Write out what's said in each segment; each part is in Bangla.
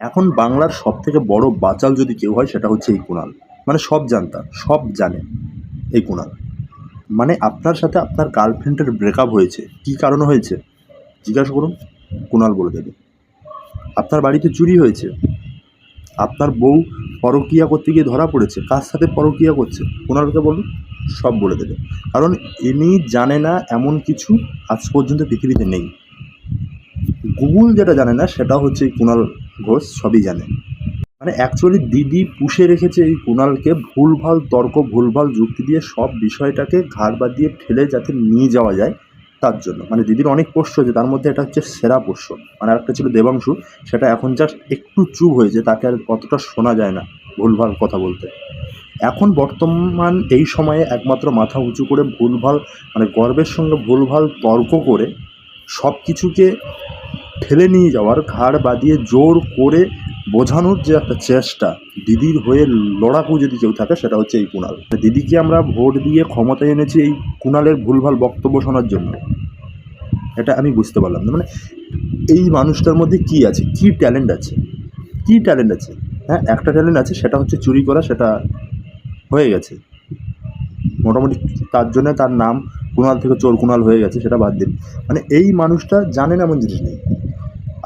এখন বাংলার সবথেকে বড় বাচাল যদি কেউ হয় সেটা হচ্ছে এই কুণাল। মানে সব জানতা, সব জানে এই কুণাল। মানে আপনার সাথে আপনার গার্লফ্রেন্ডের ব্রেকআপ হয়েছে, কী কারণে হয়েছে জিজ্ঞাসা করুন, কুণাল বলে দেবে। আপনার বাড়িতে চুরি হয়েছে, আপনার বউ পরকীয়া করতে গিয়ে ধরা পড়েছে, কার সাথে পরকীয়া করছে কুণালকে বলুন, সব বলে দেবে। কারণ ইনি জানে না এমন কিছু আজ পর্যন্ত পৃথিবীতে নেই। গুগল যেটা জানে না সেটা হচ্ছে এই কুণাল ঘোষ সবই জানে। মানে অ্যাকচুয়ালি দিদি পুষে রেখেছে এই কুণালকে ভুলভাল তর্ক, ভুলভাল যুক্তি দিয়ে সব বিষয়টাকে ঘাড় বাঁধিয়ে ঠেলে যাতে নিয়ে যাওয়া যায় তার জন্য। মানে দিদির অনেক পোষ্য হয়েছে, তার মধ্যে এটা হচ্ছে সেরা পোষ্য। মানে আরেকটা ছিল দেবাংশু, সেটা এখন জাস্ট একটু চুপ হয়েছে, তাকে আর কতটা শোনা যায় না ভুলভাল কথা বলতে। এখন বর্তমান এই সময়ে একমাত্র মাথা উঁচু করে ভুলভাল, মানে গর্বের সঙ্গে ভুলভাল তর্ক করে সব কিছুকে ঠেলে নিয়ে যাওয়ার, ঘাড় বাঁধিয়ে জোর করে বোঝানোর যে একটা চেষ্টা, দিদির হয়ে লড়াকু যদি কেউ থাকে সেটা হচ্ছে এই কুণাল। দিদিকে আমরা ভোট দিয়ে ক্ষমতায় এনেছি এই কুণালের ভুলভাল বক্তব্য শোনার জন্য। এটা আমি বুঝতে পারলাম না। মানে এই মানুষটার মধ্যে কী আছে, কী ট্যালেন্ট আছে, কী ট্যালেন্ট আছে? হ্যাঁ, একটা ট্যালেন্ট আছে, সেটা হচ্ছে চুরি করা, সেটা হয়ে গেছে মোটামুটি। তার জন্য তার নাম কুণাল থেকে চোর কুণাল হয়ে গেছে, সেটা বাদ দিন। মানে এই মানুষটা জানে না এমন জিনিস নেই,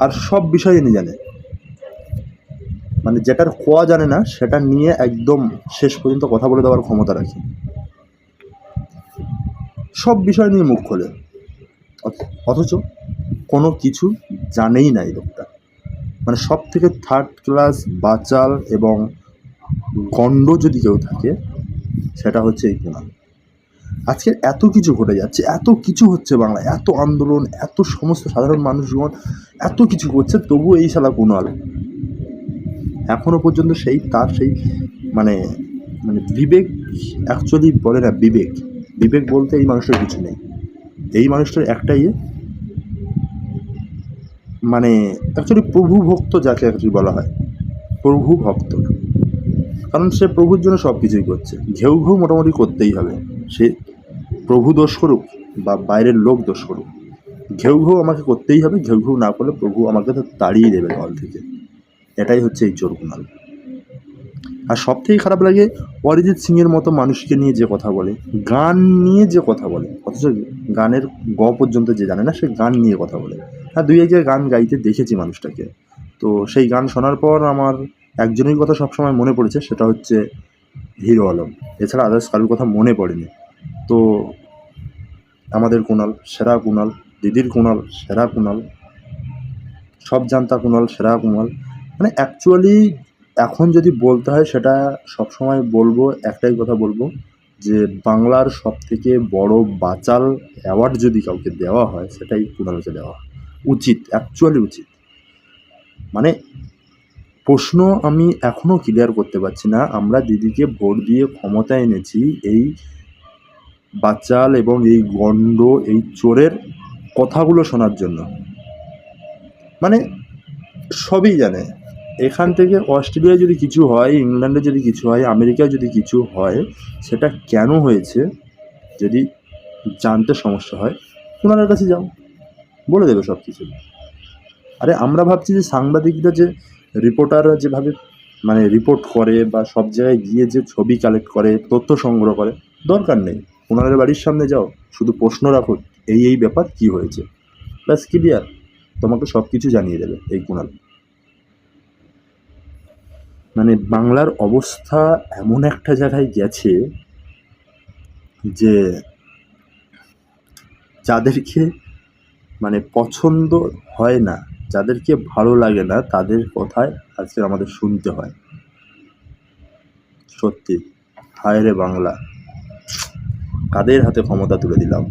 আর সব বিষয় নিয়ে জানে। মানে যেটার কোয়া জানে না সেটা নিয়ে একদম শেষ পর্যন্ত কথা বলে দেওয়ার ক্ষমতা রাখে, সব বিষয় নিয়ে মুখ খোলে। অথচ কোনো কিছু জানেই না এই লোকটা। মানে সব থেকে থার্ড ক্লাস বাচাল এবং গণ্ড যদি কেউ থাকে সেটা হচ্ছে এই কুণাল। আজকে এত কিছু ঘটে যাচ্ছে, এত কিছু হচ্ছে বাংলায়, এত আন্দোলন, এত সমস্ত সাধারণ মানুষজন এত কিছু করছে, তবু এই শালা কুণাল এখনও পর্যন্ত সেই তার সেই মানে মানে বিবেক, অ্যাকচুয়ালি বলে না বিবেক, বিবেক বলতে এই মানুষটার কিছু নেই। এই মানুষটার একটাই মানে অ্যাকচুয়ালি প্রভু ভক্ত, যাকে অ্যাকচুয়ালি বলা হয় প্রভু ভক্ত। কারণ সে প্রভুর জন্য সব কিছুই করছে, ঘেউ ঘেউ মোটামুটি করতেই হবে। সে প্রভু দোষ করুক বা বাইরের লোক দোষ করুক, ঘেউ ঘেউ আমাকে করতেই হবে। ঘেউ ঘেউ না করলে প্রভু আমাকে তো তাড়িয়ে দেবে দল থেকে। এটাই হচ্ছে এই চোর কুণাল। আর সবথেকে খারাপ লাগে অরিজিৎ সিংয়ের মতো মানুষকে নিয়ে যে কথা বলে, গান নিয়ে যে কথা বলে, অথচ গানের গ পর্যন্ত যে জানে না সে গান নিয়ে কথা বলে। হ্যাঁ, দুই এক জায়গায় গান গাইতে দেখেছি মানুষটাকে। তো সেই গান শোনার পর আমার একজনের কথা সবসময় মনে পড়েছে, সেটা হচ্ছে হিরো আলম। এছাড়া আদার্স কারোর কথা মনে পড়েনি। তো আমাদের কুণাল সেরা কুণাল, দিদির কুণাল সেরা কুণাল, সব জানতা কুণাল সেরা কুণাল। মানে অ্যাকচুয়ালি এখন যদি বলতে হয় সেটা সবসময় বলবো, একটাই কথা বলবো, যে বাংলার সবথেকে বড় বাচাল অ্যাওয়ার্ড যদি কাউকে দেওয়া হয় সেটাই কুণালকে দেওয়া উচিত, অ্যাকচুয়ালি উচিত। মানে প্রশ্ন আমি এখনও ক্লিয়ার করতে পারছি না, আমরা দিদিকে ভোট দিয়ে ক্ষমতায় এনেছি এই বাচাল এবং এই গণ্ড, এই চোরের কথাগুলো শোনার জন্য। মানে সবই জানে। এখান থেকে অস্ট্রেলিয়ায় যদি কিছু হয়, ইংল্যান্ডে যদি কিছু হয়, আমেরিকায় যদি কিছু হয়, সেটা কেন হয়েছে যদি জানতে সমস্যা হয়, ওনাদের কাছে যাও, বলে দেবে সব কিছু। আরে আমরা ভাবছি যে সাংবাদিকরা, যে রিপোর্টাররা যেভাবে মানে রিপোর্ট করে বা সব জায়গায় গিয়ে যে ছবি কালেক্ট করে, তথ্য সংগ্রহ করে, দরকার নেই। ওনাদের বাড়ির সামনে যাও, শুধু প্রশ্ন রাখো এই ব্যাপার কী হয়েছে, ব্যাস ক্লিয়ার, তোমাকে সব কিছু জানিয়ে দেবে এই কুণাল। মানে বাংলার অবস্থা এমন একটা জায়গায় গেছে যে যাদেরকে মানে পছন্দ হয় না, যাদেরকে ভালো লাগে না, তাদের কথায় আজকে আমাদের শুনতে হয়। সত্যি হায় রে বাংলা, কাদের হাতে ক্ষমতা তুলে দিলাম।